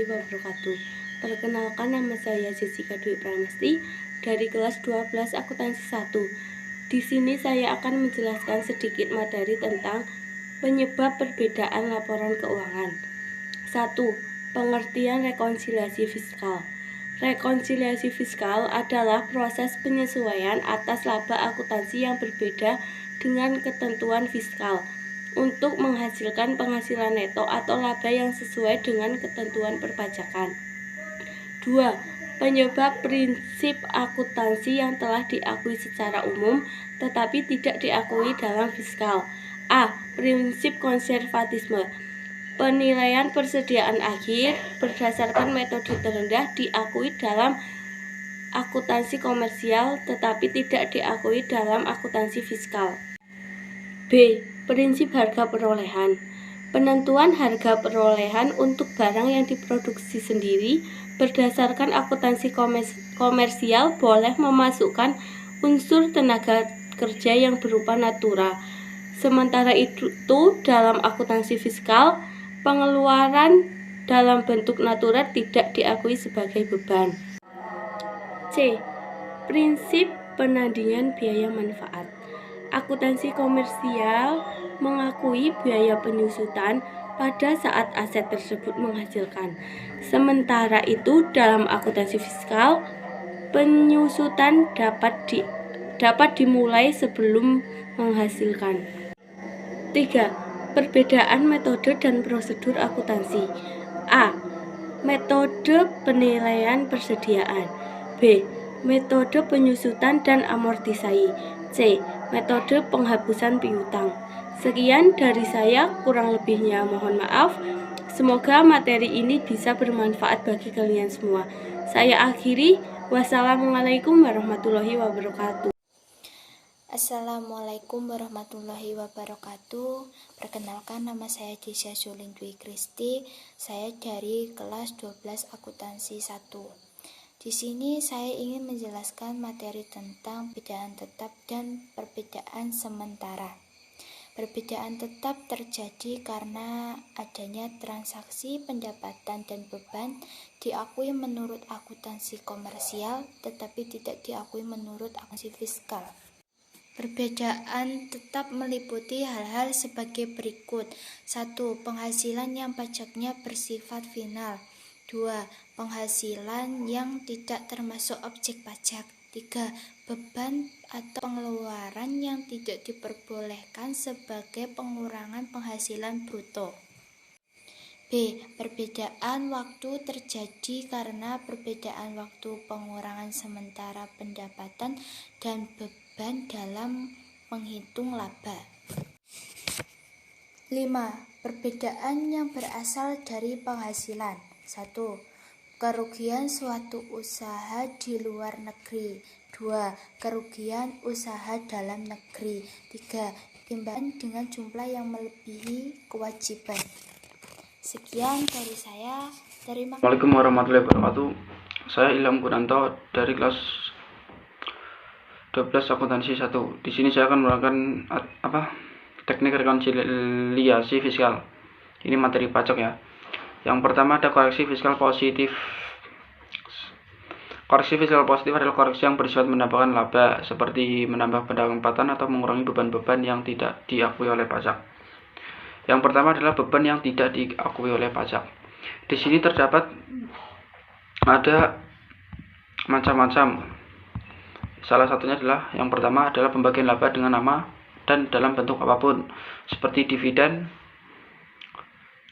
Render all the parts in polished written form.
warahmatullahi wabarakatuh. Perkenalkan, nama saya Jessica Dwi Pramesti dari kelas 12 akuntansi 1. Di sini saya akan menjelaskan sedikit materi tentang penyebab perbedaan laporan keuangan. 1. Pengertian rekonsiliasi fiskal. Rekonsiliasi fiskal adalah proses penyesuaian atas laba akuntansi yang berbeda dengan ketentuan fiskal untuk menghasilkan penghasilan neto atau laba yang sesuai dengan ketentuan perpajakan. 2. Penyebab prinsip akuntansi yang telah diakui secara umum tetapi tidak diakui dalam fiskal. A. Prinsip konservatisme. Penilaian persediaan akhir berdasarkan metode terendah diakui dalam akuntansi komersial tetapi tidak diakui dalam akuntansi fiskal. B. Prinsip harga perolehan. Penentuan harga perolehan untuk barang yang diproduksi sendiri berdasarkan akuntansi komersial boleh memasukkan unsur tenaga kerja yang berupa natura. Sementara itu dalam akuntansi fiskal, pengeluaran dalam bentuk natura tidak diakui sebagai beban. C. Prinsip penandingan biaya manfaat. Akuntansi komersial mengakui biaya penyusutan pada saat aset tersebut menghasilkan. Sementara itu dalam akuntansi fiskal, penyusutan dapat dimulai sebelum menghasilkan. 3. Perbedaan metode dan prosedur akuntansi. A. Metode penilaian persediaan. B. Metode penyusutan dan amortisasi. C. Metode penghapusan piutang. Sekian dari saya, kurang lebihnya mohon maaf. Semoga materi ini bisa bermanfaat bagi kalian semua. Saya akhiri. Wassalamualaikum warahmatullahi wabarakatuh. Assalamualaikum warahmatullahi wabarakatuh. Perkenalkan, nama saya Desya Julin Dwi Kristi. Saya dari kelas 12 akuntansi 1. Di sini saya ingin menjelaskan materi tentang perbedaan tetap dan perbedaan sementara. Perbedaan tetap terjadi karena adanya transaksi pendapatan dan beban diakui menurut akuntansi komersial tetapi tidak diakui menurut akuntansi fiskal. Perbedaan tetap meliputi hal-hal sebagai berikut. 1. Penghasilan yang pajaknya bersifat final. 2. Penghasilan yang tidak termasuk objek pajak. 3. Beban atau pengeluaran yang tidak diperbolehkan sebagai pengurangan penghasilan bruto. B. Perbedaan waktu terjadi karena perbedaan waktu pengurangan sementara pendapatan dan beban dalam menghitung laba. 5. Perbedaan yang berasal dari penghasilan. 1. Kerugian suatu usaha di luar negeri. 2. Kerugian usaha dalam negeri. 3. Timbangan dengan jumlah yang melebihi kewajiban. Sekian dari saya. Terima kasih. Assalamualaikum warahmatullahi wabarakatuh. Saya Ilham Gunanto dari kelas 12 akuntansi 1. Di sini saya akan menerangkan teknik rekonsiliasi fiskal. Ini materi pajak ya. Yang pertama ada koreksi fiskal positif. Koreksi fiskal positif adalah koreksi yang bersifat menambahkan laba, seperti menambah pendapatan atau mengurangi beban-beban yang tidak diakui oleh pajak. Yang pertama adalah beban yang tidak diakui oleh pajak. Di sini terdapat ada macam-macam. Salah satunya adalah yang pertama adalah pembagian laba dengan nama dan dalam bentuk apapun, seperti dividen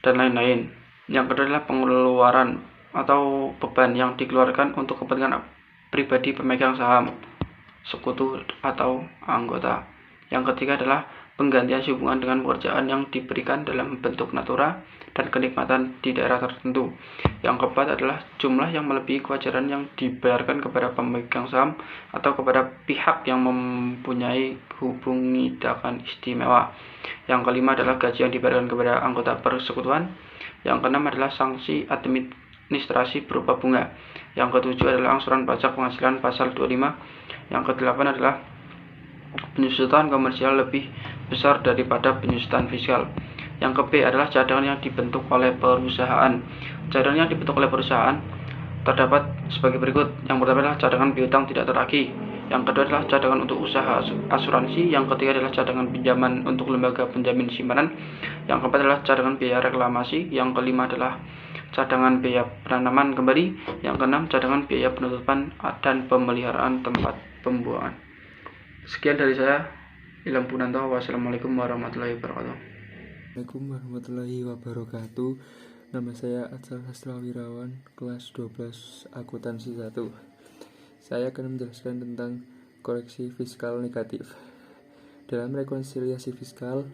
dan lain-lain. Yang kedua adalah pengeluaran atau beban yang dikeluarkan untuk kepentingan pribadi pemegang saham, sekutu atau anggota. Yang ketiga adalah penggantian hubungan dengan pekerjaan yang diberikan dalam bentuk natura dan kenikmatan di daerah tertentu. Yang keempat adalah jumlah yang melebihi kewajaran yang dibayarkan kepada pemegang saham atau kepada pihak yang mempunyai hubungan istimewa. Yang kelima adalah gaji yang dibayarkan kepada anggota persekutuan. Yang keenam adalah sanksi administrasi berupa bunga. Yang ketujuh adalah angsuran pajak penghasilan pasal 25. Yang kedelapan adalah penyusutan komersial lebih besar daripada penyusutan fiskal. Yang ke B adalah cadangan yang dibentuk oleh perusahaan. Cadangan yang dibentuk oleh perusahaan terdapat sebagai berikut. Yang pertama adalah cadangan piutang tidak tertagih. Yang kedua adalah cadangan untuk usaha asuransi. Yang ketiga adalah cadangan pinjaman untuk lembaga penjamin simpanan. Yang keempat adalah cadangan biaya reklamasi. Yang kelima adalah cadangan biaya penanaman kembali. Yang keenam cadangan biaya penutupan dan pemeliharaan tempat pembuangan. Sekian dari saya. Ilham Punanto. Wassalamualaikum warahmatullahi wabarakatuh. Assalamualaikum warahmatullahi wabarakatuh. Nama saya Atsal Hasrawirawan, kelas 12 akuntansi 1. Saya akan menjelaskan tentang koreksi fiskal negatif. Dalam rekonsiliasi fiskal,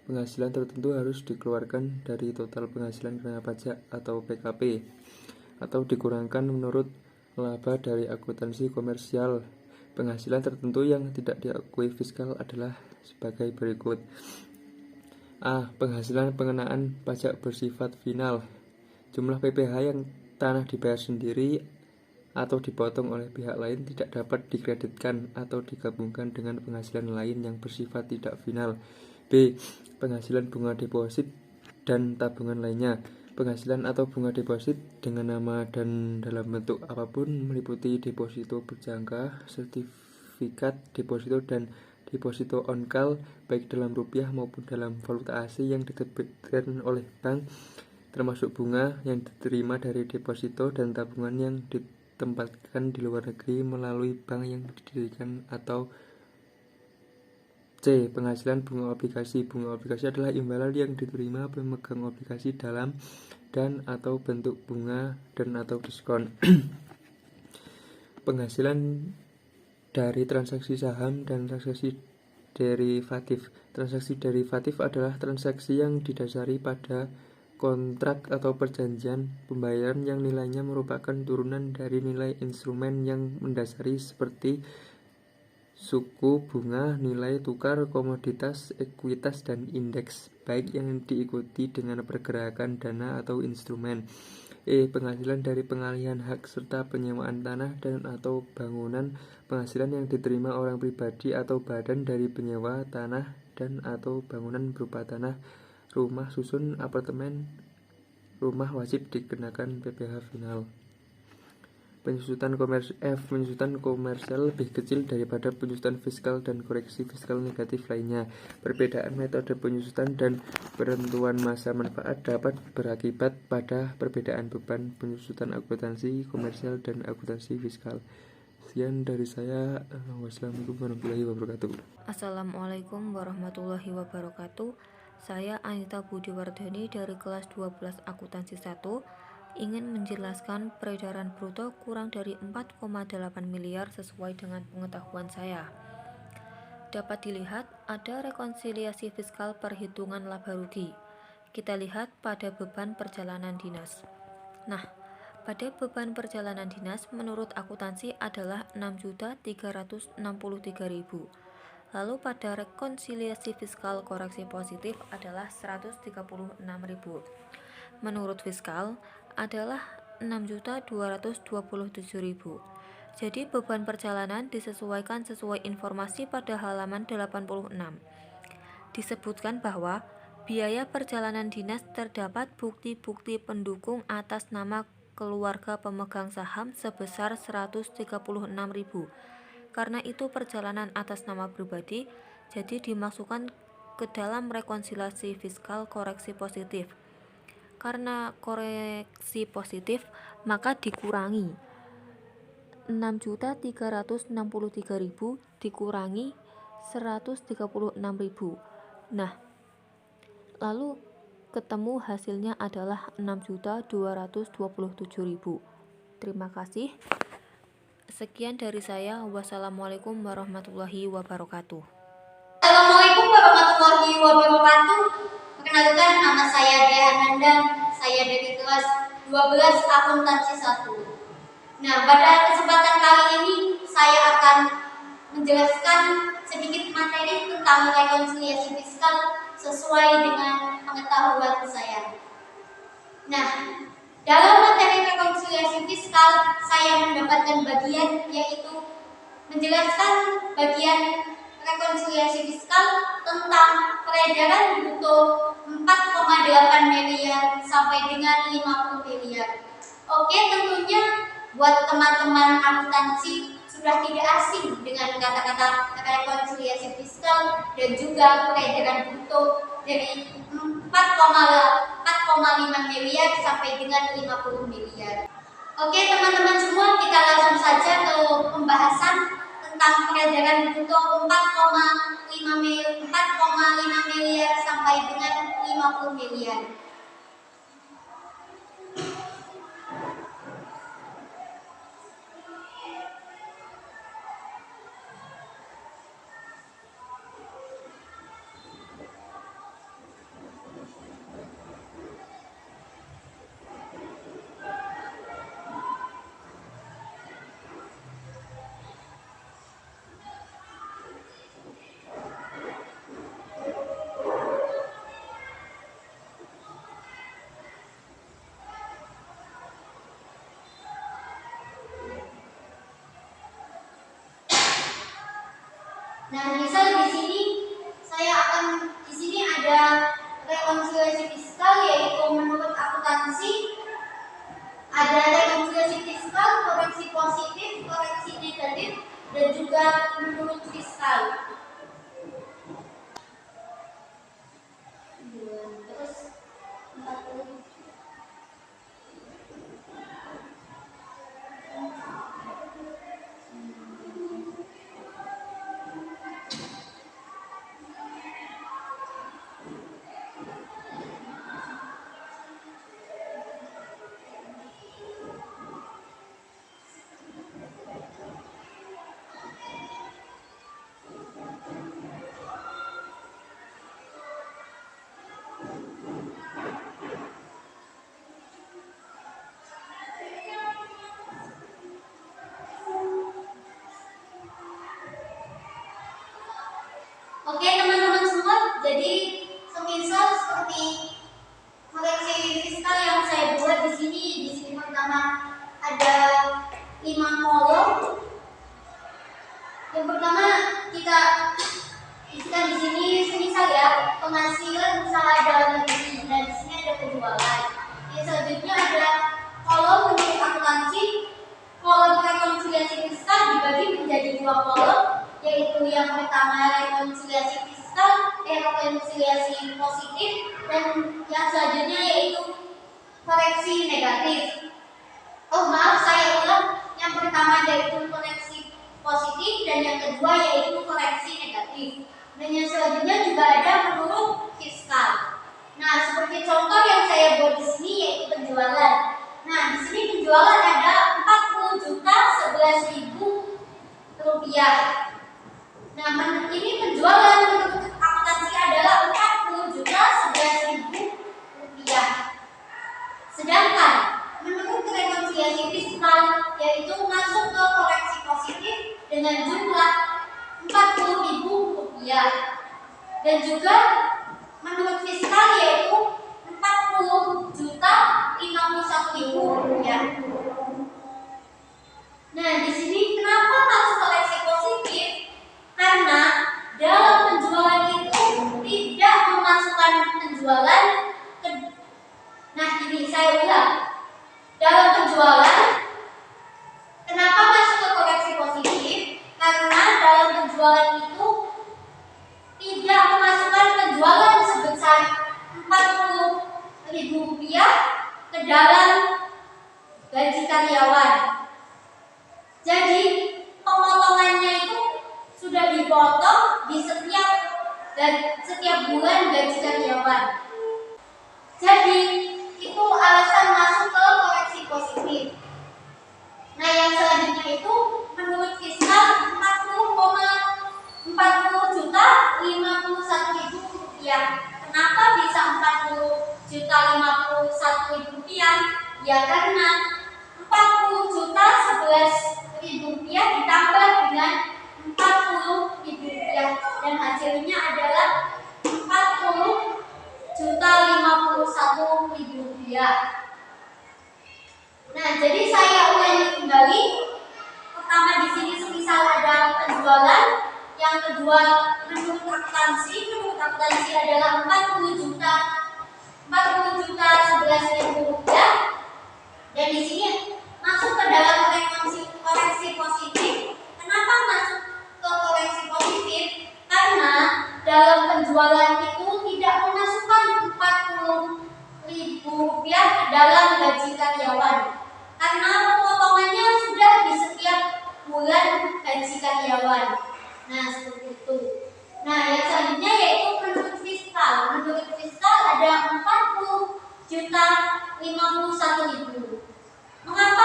penghasilan tertentu harus dikeluarkan dari total penghasilan kena pajak atau PKP, atau dikurangkan menurut laba dari akuntansi komersial. Penghasilan tertentu yang tidak diakui fiskal adalah sebagai berikut. A. Penghasilan pengenaan pajak bersifat final. Jumlah PPh yang tanah dibayar sendiri atau dipotong oleh pihak lain tidak dapat dikreditkan atau digabungkan dengan penghasilan lain yang bersifat tidak final. B. Penghasilan bunga deposit dan tabungan lainnya. Penghasilan atau bunga deposit dengan nama dan dalam bentuk apapun meliputi deposito berjangka, sertifikat deposito, dan deposito on call baik dalam rupiah maupun dalam valuta asing yang diterbitkan oleh bank, termasuk bunga yang diterima dari deposito dan tabungan yang ditempatkan di luar negeri melalui bank yang didirikan. Atau C. Penghasilan bunga obligasi. Bunga obligasi adalah imbalan yang diterima pemegang obligasi dalam dan atau bentuk bunga dan atau diskon. Penghasilan dari transaksi saham dan transaksi derivatif. Transaksi derivatif adalah transaksi yang didasari pada kontrak atau perjanjian pembayaran yang nilainya merupakan turunan dari nilai instrumen yang mendasari seperti suku bunga, nilai tukar, komoditas, ekuitas, dan indeks, baik yang diikuti dengan pergerakan dana atau instrumen. E. Penghasilan dari pengalihan hak serta penyewaan tanah dan atau bangunan. Penghasilan yang diterima orang pribadi atau badan dari penyewa tanah dan atau bangunan berupa tanah, rumah susun, apartemen, rumah wajib dikenakan PPh final. Penyusutan komersial lebih kecil daripada penyusutan fiskal dan koreksi fiskal negatif lainnya. Perbedaan metode penyusutan dan penentuan masa manfaat dapat berakibat pada perbedaan beban penyusutan akuntansi komersial dan akuntansi fiskal. Sekian dari saya. Wassalamualaikum warahmatullahi wabarakatuh. Assalamualaikum warahmatullahi wabarakatuh. Saya Anita Budiwardhani dari kelas 12 akuntansi 1 ingin menjelaskan peredaran bruto kurang dari 4,8 miliar sesuai dengan pengetahuan saya. Dapat dilihat ada rekonsiliasi fiskal perhitungan laba rugi. Kita lihat pada beban perjalanan dinas. Nah, pada beban perjalanan dinas menurut akuntansi adalah 6.363.000. Lalu pada rekonsiliasi fiskal koreksi positif adalah 136.000. Menurut fiskal adalah 6.227.000. Jadi beban perjalanan disesuaikan sesuai informasi pada halaman 86. Disebutkan bahwa biaya perjalanan dinas terdapat bukti-bukti pendukung atas nama keluarga pemegang saham sebesar 136.000. Karena itu perjalanan atas nama pribadi jadi dimasukkan ke dalam rekonsiliasi fiskal koreksi positif. Karena koreksi positif maka dikurangi 6.363.000 dikurangi 136.000. Nah, lalu ketemu hasilnya adalah 6.227.000. Terima kasih. Sekian dari saya. Wassalamualaikum warahmatullahi wabarakatuh. Assalamualaikum warahmatullahi wabarakatuh. Perkenalkan, nama saya Dea Ananda. Saya dari kelas 12 akuntansi 1. Nah, pada kesempatan kali ini saya akan menjelaskan sedikit materi tentang rekonsiliasi fiskal sesuai dengan pengetahuan saya. Nah, dalam materi rekonsiliasi fiskal saya mendapatkan bagian yaitu menjelaskan bagian rekonsiliasi fiskal tentang peredaran bruto 4,8 miliar sampai dengan 50 miliar. Oke, tentunya buat teman-teman akuntansi sudah tidak asing dengan kata-kata rekonsiliasi fiskal dan juga peredaran bruto dari 4,5 miliar sampai dengan 50 miliar. Oke teman-teman semua, kita langsung saja ke pembahasan tentang peredaran bruto 4,5 miliar sampai dengan 50 miliar. Nah, misal di sini ada rekonsiliasi fiskal, yaitu menurut akuntansi ada rekonsiliasi fiskal, koreksi positif, koreksi negatif, dan juga menurut fiskal. Terus 40. Oke teman-teman semua, jadi semisal seperti koreksi fiskal yang saya buat di sini pertama ada 5 kolom. Yang pertama kita isikan di sini semisal ya, penghasilan usaha dalam negeri, dan di sini ada penjualan. Yang selanjutnya ada kolom menurut akuntansi. Kolom rekonsiliasi fiskal dibagi menjadi 2 kolom, yaitu yang pertama rekonsiliasi fiskal, rekonsiliasi positif, dan yang selanjutnya yaitu koreksi negatif. Oh maaf, saya ulang. Yang pertama yaitu koreksi positif dan yang kedua yaitu koreksi negatif. Dan yang selanjutnya juga ada menurut fiskal. Nah, seperti contoh yang saya buat di sini yaitu penjualan. Nah, di sini penjualan ada 40.011.000 rupiah. Nah, ini penjualan menurut akuntansi adalah 40.011.000 rupiah. Sedangkan menurut rekonsiliasi fiskal yaitu masuk ke koreksi positif dengan jumlah 40.000 rupiah. Dan juga menurut fiskal yaitu 40.051.000 rupiah. Nah, di sini kenapa masuk koreksi positif? Karena dalam penjualan itu tidak memasukkan penjualan ke. Nah, ini saya ulang. Dalam penjualan, kenapa masuk ke koreksi positif? Karena dalam penjualan itu tidak memasukkan penjualan sebesar 40.000 rupiah ke dalam gaji karyawan. Jadi pemotongannya itu sudah dipotong di setiap bulan gaji karyawan. Jadi itu alasan masuk ke koreksi positif. Nah, yang selanjutnya itu menurut fiskal 40.051.000 rupiah. Kenapa bisa 40.051.000 rupiah? Ya karena 40.011.000 rupiah ditambah dengan 40.000 rupiah dan hasilnya adalah 40.051.000 rupiah. Nah, jadi saya ulangi kembali. Pertama di sini semisal ada penjualan, yang kedua penjual menurut akuntansi adalah 40 juta 11.000 rupiah, dan di sini masuk ke dalam koreksi positif. Kenapa masuk ke koreksi positif? Karena dalam penjualan itu tidak memasukkan 40.000 rupiah ke dalam gaji karyawan, karena pemotongannya sudah di setiap bulan gaji karyawan. Nah, seperti itu. Nah, yang selanjutnya yaitu menurut fiskal. Menurut fiskal ada 40.051.000. Mengapa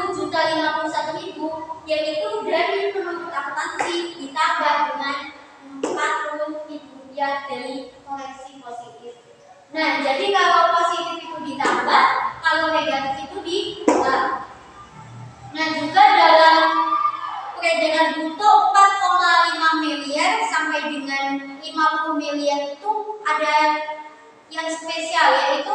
40.051.000? Yaitu dari menurut akuntansi ditambah dengan 40.000 rupiah dari koreksi positif. Nah, jadi kalau positif itu ditambah, kalau negatif itu dikurang. Nah, juga dalam peredaran bruto 4,5 miliar sampai dengan 50 miliar itu ada yang spesial, yaitu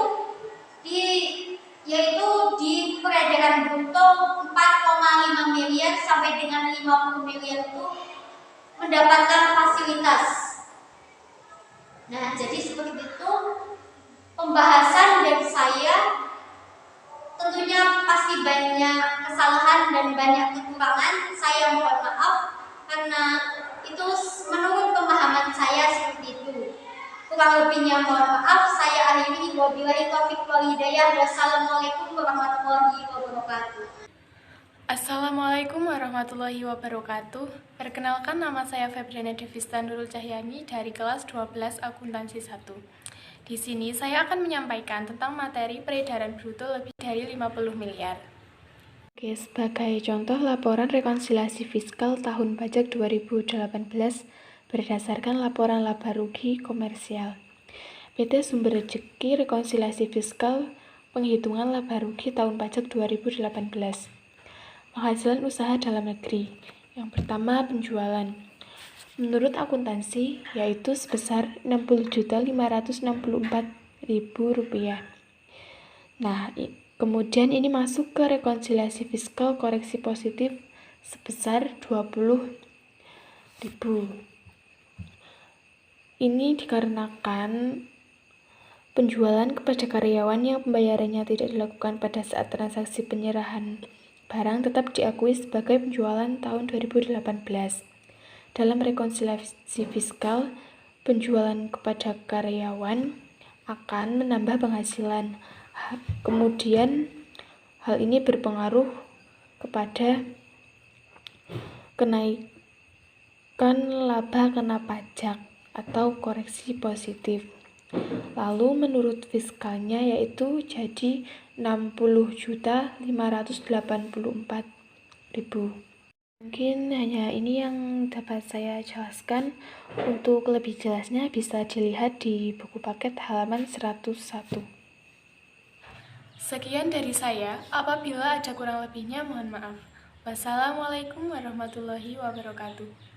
di peredaran bruto 4,5 miliar sampai dengan 50 miliar itu mendapatkan fasilitas. Nah, jadi seperti itu pembahasan dari saya. Tentunya pasti banyak kesalahan dan banyak kekurangan. Saya mohon maaf karena itu menurut pemahaman saya seperti itu. Kurang lebihnya mohon maaf. Saya akhiri. Wabillahi taufiq wal hidayah. Wassalamualaikum warahmatullahi wabarakatuh. Assalamualaikum warahmatullahi wabarakatuh. Perkenalkan, nama saya Febriana Devista Nurul Cahyani dari kelas 12 Akuntansi 1. Di sini saya akan menyampaikan tentang materi peredaran bruto lebih dari 50 miliar. Oke, sebagai contoh laporan rekonsiliasi fiskal tahun pajak 2018 berdasarkan laporan laba rugi komersial. PT Sumber Rezeki rekonsiliasi fiskal penghitungan laba rugi tahun pajak 2018. Penghasilan usaha dalam negeri. Yang pertama, penjualan. Menurut akuntansi, yaitu sebesar Rp60.564.000. Nah, kemudian ini masuk ke rekonsiliasi fiskal koreksi positif sebesar Rp20.000. Ini dikarenakan penjualan kepada karyawan yang pembayarannya tidak dilakukan pada saat transaksi penyerahan barang tetap diakui sebagai penjualan tahun 2018. Dalam rekonsiliasi fiskal, penjualan kepada karyawan akan menambah penghasilan. Kemudian, hal ini berpengaruh kepada kenaikan laba kena pajak atau koreksi positif. Lalu menurut fiskalnya yaitu jadi 60.584.000. Mungkin hanya ini yang dapat saya jelaskan. Untuk lebih jelasnya bisa dilihat di buku paket halaman 101. Sekian dari saya. Apabila ada kurang lebihnya mohon maaf. Wassalamualaikum warahmatullahi wabarakatuh.